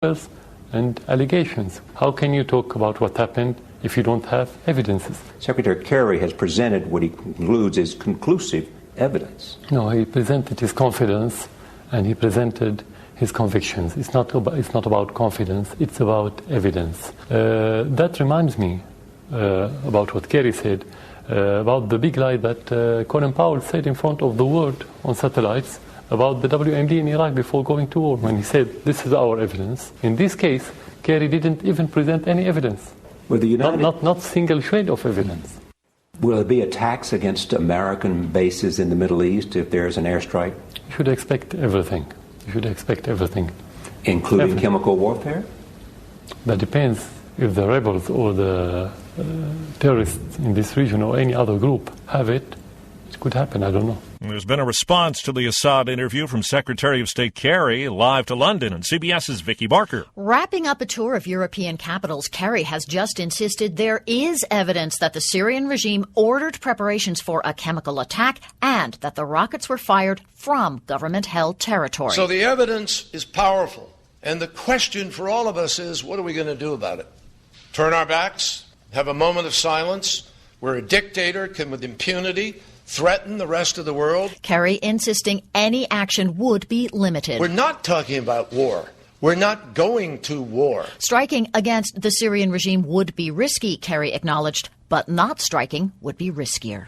and allegations. How can you talk about what happened if you don't have evidences? Secretary Kerry has presented what he concludes is conclusive evidence. No, he presented his confidence and he presented his convictions. It's not about confidence, it's about evidence. That reminds me about what Kerry said, about the big lie that Colin Powell said in front of the world on satellites about the WMD in Iraq before going to war, when he said, this is our evidence. In this case, Kerry didn't even present any evidence. Well, not single shred of evidence. Will there be attacks against American bases in the Middle East if there's an airstrike? You should expect everything. Including chemical warfare? That depends if the rebels or the terrorists in this region or any other group have it. It could happen, I don't know. There's been a response to the Assad interview from Secretary of State Kerry, live to London, and CBS's Vicky Barker. Wrapping up a tour of European capitals, Kerry has just insisted there is evidence that the Syrian regime ordered preparations for a chemical attack and that the rockets were fired from government-held territory. So the evidence is powerful, and the question for all of us is, what are we going to do about it? Turn our backs? Have a moment of silence where a dictator can, with impunity, threaten the rest of the world? Kerry insisting any action would be limited. We're not talking about war. We're not going to war. Striking against the Syrian regime would be risky, Kerry acknowledged, but not striking would be riskier.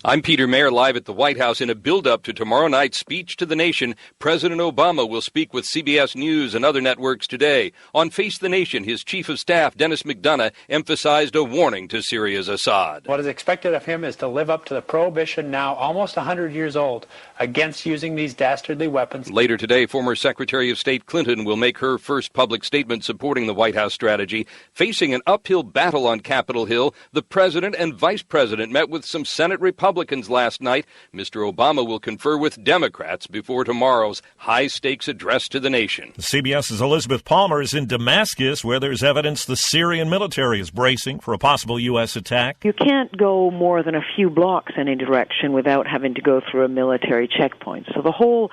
I'm Peter Mayer, live at the White House. In a build-up to tomorrow night's speech to the nation, President Obama will speak with CBS News and other networks today. On Face the Nation, his chief of staff, Dennis McDonough, emphasized a warning to Syria's Assad. What is expected of him is to live up to the prohibition, now almost 100 years old, against using these dastardly weapons. Later today, former Secretary of State Clinton will make her first public statement supporting the White House strategy. Facing an uphill battle on Capitol Hill, the president and vice president met with some Senate Republicans last night. Mr. Obama will confer with Democrats before tomorrow's high-stakes address to the nation. CBS's Elizabeth Palmer is in Damascus, where there's evidence the Syrian military is bracing for a possible U.S. attack. You can't go more than a few blocks in any direction without having to go through a military checkpoint. So the whole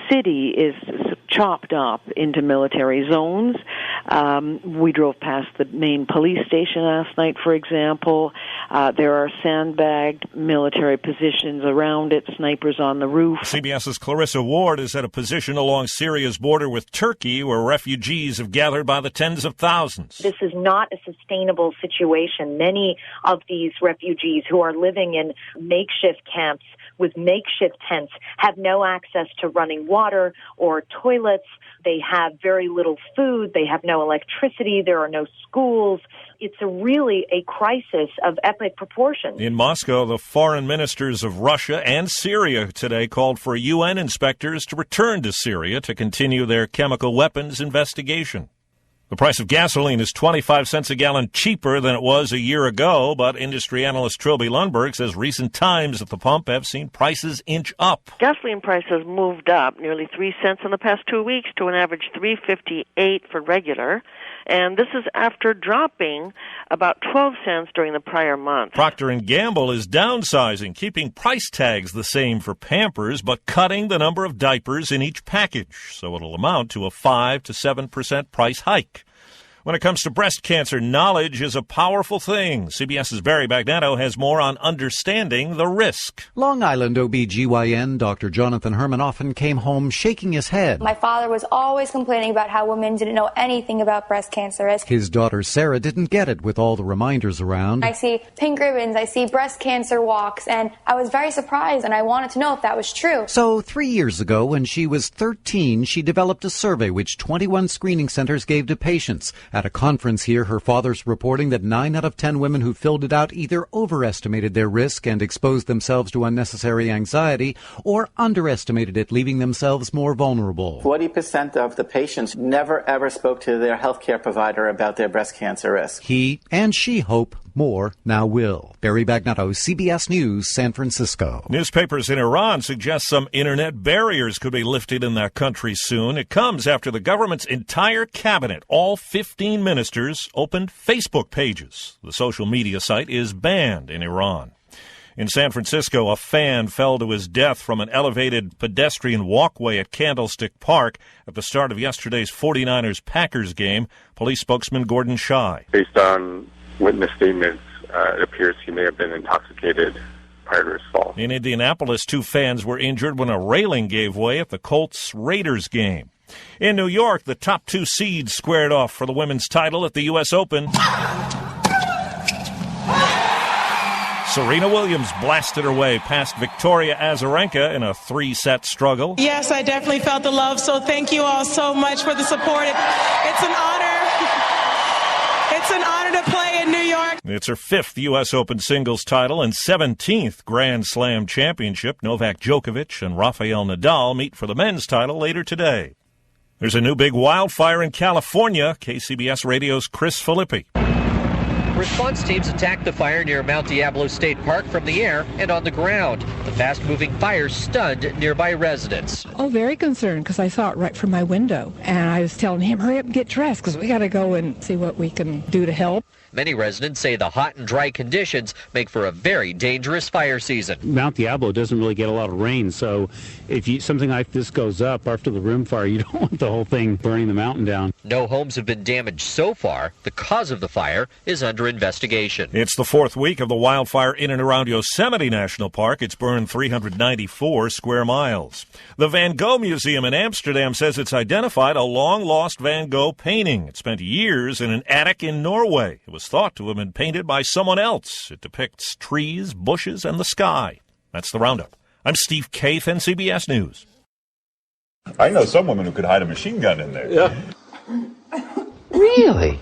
city is chopped up into military zones. We drove past the main police station last night, for example. There are sandbagged military positions around it, snipers on the roof. CBS's Clarissa Ward is at a position along Syria's border with Turkey, where refugees have gathered by the tens of thousands. This is not a sustainable situation. Many of these refugees who are living in makeshift camps with makeshift tents have no access to running water or toilets. They have very little food. They have no electricity. There are no schools. It's really a crisis of epic proportions. In Moscow, the foreign ministers of Russia and Syria today called for UN inspectors to return to Syria to continue their chemical weapons investigation. The price of gasoline is 25 cents a gallon cheaper than it was a year ago, but industry analyst Trilby Lundberg says recent times at the pump have seen prices inch up. Gasoline prices moved up nearly 3 cents in the past 2 weeks to an average $3.58 for regular, and this is after dropping about 12 cents during the prior month. Procter & Gamble is downsizing, keeping price tags the same for Pampers, but cutting the number of diapers in each package, so it'll amount to a 5 to 7% price hike. When it comes to breast cancer, knowledge is a powerful thing. CBS's Barry Bagnetto has more on understanding the risk. Long Island OB-GYN Dr. Jonathan Herman often came home shaking his head. My father was always complaining about how women didn't know anything about breast cancer. His daughter Sarah didn't get it with all the reminders around. I see pink ribbons, I see breast cancer walks, and I was very surprised, and I wanted to know if that was true. So 3 years ago, when she was 13, she developed a survey which 21 screening centers gave to patients. At a conference here, her father's reporting that 9 out of 10 women who filled it out either overestimated their risk and exposed themselves to unnecessary anxiety or underestimated it, leaving themselves more vulnerable. 40% of the patients never ever spoke to their healthcare provider about their breast cancer risk. He and she hope more now will. Barry Bagnetto, CBS News, San Francisco. Newspapers in Iran suggest some internet barriers could be lifted in that country soon. It comes after the government's entire cabinet, all 15 ministers, opened Facebook pages. The social media site is banned in Iran. In San Francisco, a fan fell to his death from an elevated pedestrian walkway at Candlestick Park at the start of yesterday's 49ers-Packers game. Police spokesman Gordon Schei. Based on witness statements, it appears he may have been intoxicated prior to his fall. In Indianapolis, 2 fans were injured when a railing gave way at the Colts-Raiders game. In New York, the top 2 seeds squared off for the women's title at the U.S. Open. Serena Williams blasted her way past Victoria Azarenka in a 3-set struggle. Yes, I definitely felt the love, so thank you all so much for the support. It's an honor. It's an honor to play in New York. It's her 5th U.S. Open singles title and 17th Grand Slam championship. Novak Djokovic and Rafael Nadal meet for the men's title later today. There's a new big wildfire in California. KCBS Radio's Chris Filippi. Response teams attacked the fire near Mount Diablo State Park from the air and on the ground. The fast-moving fire stunned nearby residents. Oh, very concerned because I saw it right from my window. And I was telling him, hurry up and get dressed because we got to go and see what we can do to help. Many residents say the hot and dry conditions make for a very dangerous fire season. Mount Diablo doesn't really get a lot of rain, so if something like this goes up after the room fire, you don't want the whole thing burning the mountain down. No homes have been damaged so far. The cause of the fire is under investigation. It's the 4th week of the wildfire in and around Yosemite National Park. It's burned 394 square miles. The Van Gogh Museum in Amsterdam says it's identified a long-lost Van Gogh painting. It spent years in an attic in Norway. It was thought to have been painted by someone else. It depicts trees, bushes, and the sky. That's the Roundup. I'm Steve Kaith, NCBS News. I know some women who could hide a machine gun in there. Yeah. Really?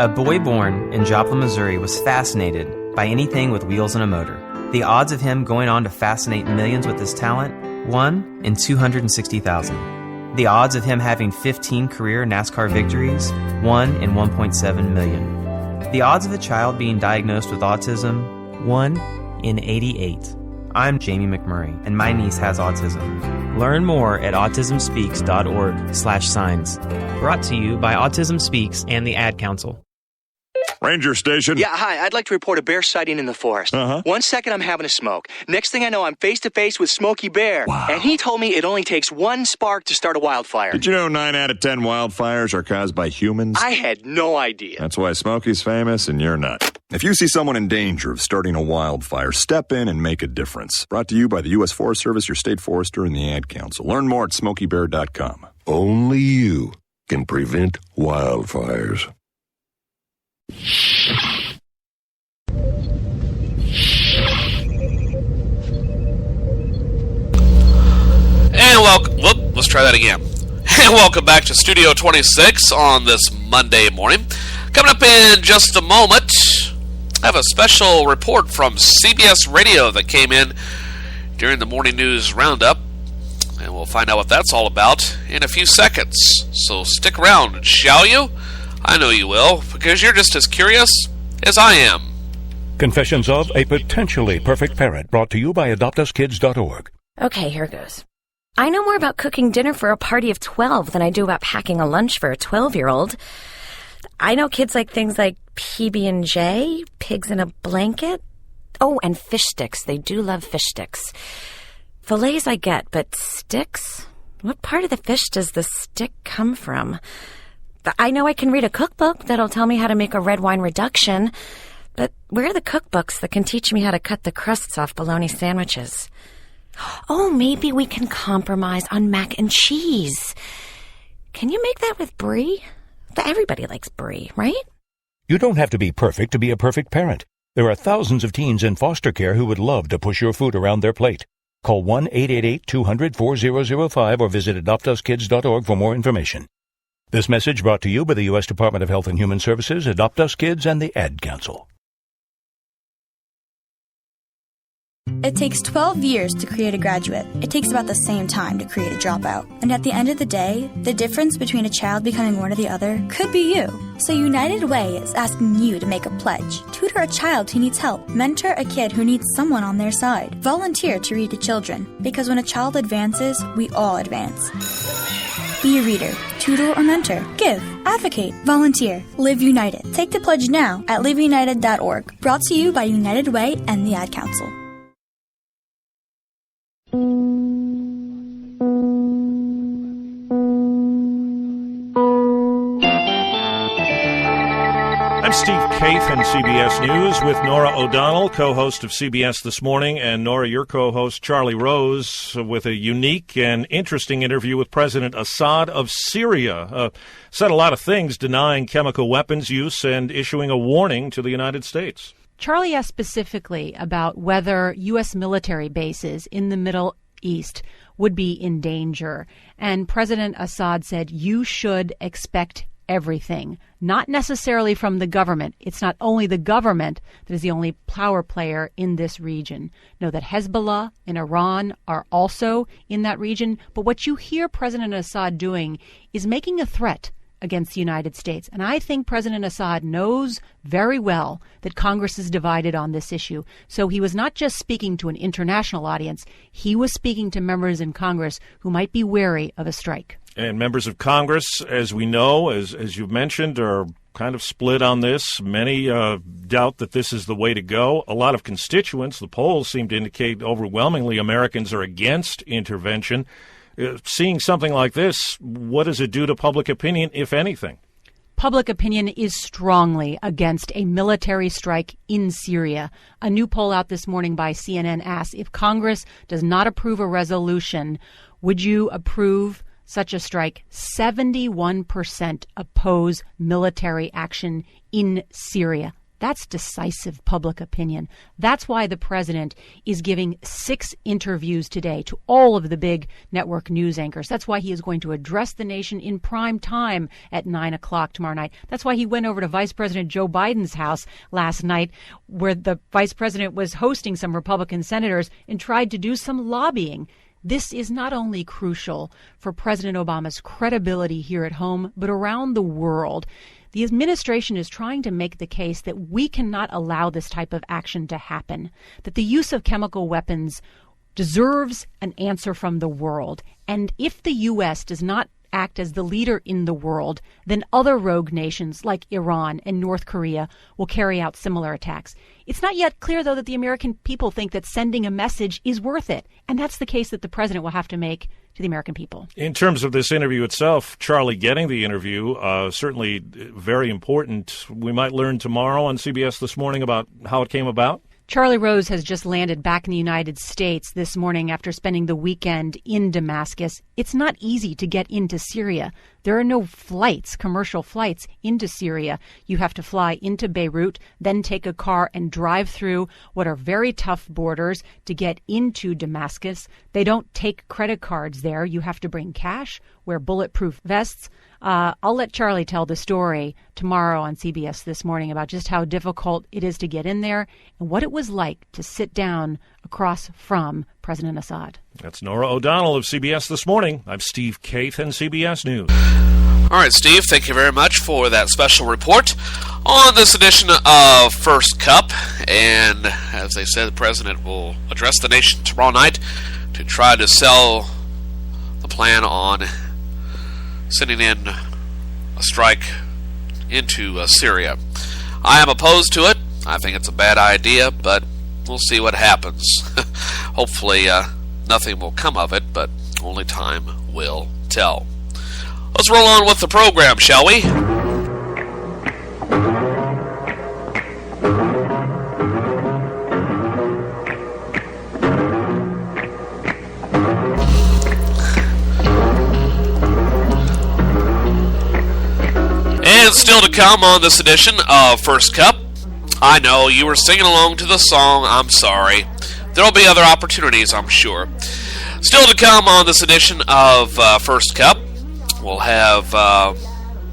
A boy born in Joplin, Missouri was fascinated by anything with wheels and a motor. The odds of him going on to fascinate millions with his talent, 1 in 260,000. The odds of him having 15 career NASCAR victories, 1 in 1.7 million. The odds of a child being diagnosed with autism, 1 in 88. I'm Jamie McMurray, and my niece has autism. Learn more at autismspeaks.org/signs. Brought to you by Autism Speaks and the Ad Council. Ranger Station. Yeah, hi. I'd like to report a bear sighting in the forest. 1 second, I'm having a smoke. Next thing I know, I'm face-to-face with Smokey Bear. Wow. And he told me it only takes 1 spark to start a wildfire. Did you know 9 out of 10 wildfires are caused by humans? I had no idea. That's why Smokey's famous and you're not. If you see someone in danger of starting a wildfire, step in and make a difference. Brought to you by the U.S. Forest Service, your state forester, and the Ad Council. Learn more at SmokeyBear.com. Only you can prevent wildfires. And let's try that again. And welcome back to Studio 26 on this Monday morning. Coming up in just a moment, I have a special report from CBS Radio that came in during the morning news roundup. And we'll find out what that's all about in a few seconds. So stick around, shall you? I know you will, because you're just as curious as I am. Confessions of a Potentially Perfect Parent, brought to you by AdoptUsKids.org. Okay, here goes. I know more about cooking dinner for a party of 12 than I do about packing a lunch for a 12-year-old. I know kids like things like PB&J, pigs in a blanket. Oh, and fish sticks. They do love fish sticks. Fillets I get, but sticks? What part of the fish does the stick come from? I know I can read a cookbook that'll tell me how to make a red wine reduction, but where are the cookbooks that can teach me how to cut the crusts off bologna sandwiches? Oh, maybe we can compromise on mac and cheese. Can you make that with brie? Everybody likes brie, right? You don't have to be perfect to be a perfect parent. There are thousands of teens in foster care who would love to push your food around their plate. Call 1-888-200-4005 or visit AdoptUsKids.org for more information. This message brought to you by the U.S. Department of Health and Human Services, Adopt Us Kids, and the Ad Council. It takes 12 years to create a graduate. It takes about the same time to create a dropout. And at the end of the day, the difference between a child becoming one or the other could be you. So United Way is asking you to make a pledge. Tutor a child who needs help. Mentor a kid who needs someone on their side. Volunteer to read to children. Because when a child advances, we all advance. Be a reader, tutor or mentor. Give, advocate, volunteer. Live United. Take the pledge now at liveunited.org. Brought to you by United Way and the Ad Council. I'm Steve Kaith in CBS News with Nora O'Donnell, co-host of CBS This Morning, and Nora, your co-host, Charlie Rose, with a unique and interesting interview with President Assad of Syria. Said a lot of things, denying chemical weapons use and issuing a warning to the United States. Charlie asked specifically about whether U.S. military bases in the Middle East would be in danger. And President Assad said, you should expect everything, not necessarily from the government. It's not only the government that is the only power player in this region. Know that Hezbollah and Iran are also in that region. But what you hear President Assad doing is making a threat against the United States. And I think President Assad knows very well that Congress is divided on this issue. So he was not just speaking to an international audience. He was speaking to members in Congress who might be wary of a strike. And members of Congress, as we know, as you've mentioned, are kind of split on this. Many doubt that this is the way to go. A lot of constituents, the polls seem to indicate overwhelmingly Americans are against intervention. Seeing something like this, what does it do to public opinion, if anything? Public opinion is strongly against a military strike in Syria. A new poll out this morning by CNN asks, if Congress does not approve a resolution, would you approve such a strike? 71% oppose military action in Syria. That's decisive public opinion. That's why the president is giving 6 interviews today to all of the big network news anchors. That's why he is going to address the nation in prime time at 9 o'clock tomorrow night. That's why he went over to Vice President Joe Biden's house last night, where the vice president was hosting some Republican senators and tried to do some lobbying. This is not only crucial for President Obama's credibility here at home, but around the world. The administration is trying to make the case that we cannot allow this type of action to happen, that the use of chemical weapons deserves an answer from the world. And if the U.S. does not act as the leader in the world, then other rogue nations like Iran and North Korea will carry out similar attacks. It's not yet clear, though, that the American people think that sending a message is worth it. And that's the case that the president will have to make to the American people. In terms of this interview itself, Charlie getting the interview, certainly very important. We might learn tomorrow on CBS This Morning about how it came about. Charlie Rose has just landed back in the United States this morning after spending the weekend in Damascus. It's not easy to get into Syria. There are no flights, commercial flights into Syria. You have to fly into Beirut, then take a car and drive through what are very tough borders to get into Damascus. They don't take credit cards there. You have to bring cash, wear bulletproof vests. I'll let Charlie tell the story tomorrow on CBS This Morning about just how difficult it is to get in there and what it was like to sit down across from President Assad. That's Nora O'Donnell of CBS This Morning. I'm Steve Kaith in CBS News. All right, Steve, thank you very much for that special report on this edition of First Cup. And as they said, the president will address the nation tomorrow night to try to sell the plan on sending in a strike into Syria. I am opposed to it. I think it's a bad idea, but we'll see what happens. Hopefully nothing will come of it, but only time will tell. Let's roll on with the program, shall we? And still to come on this edition of First Cup. I know you were singing along to the song. I'm sorry. There'll be other opportunities, I'm sure. Still to come on this edition of First Cup. We'll have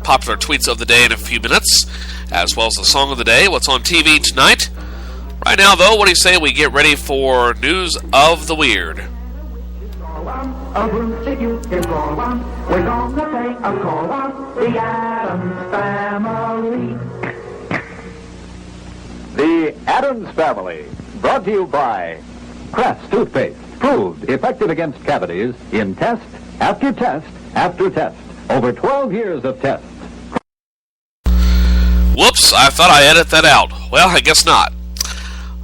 popular tweets of the day in a few minutes, as well as the song of the day, what's on TV tonight. Right now, though, what do you say we get ready for News of the Weird? A group that you can call on. We're gonna pay a call on the Addams Family. The Addams Family, brought to you by Crest Toothpaste, proved effective against cavities in test after test After test, over 12 years of tests. Whoops, I thought I edited that out. Well, I guess not.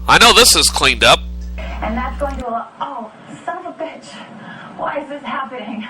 I know this is cleaned up. And that's going to allow... Oh, son of a bitch. Why is this happening?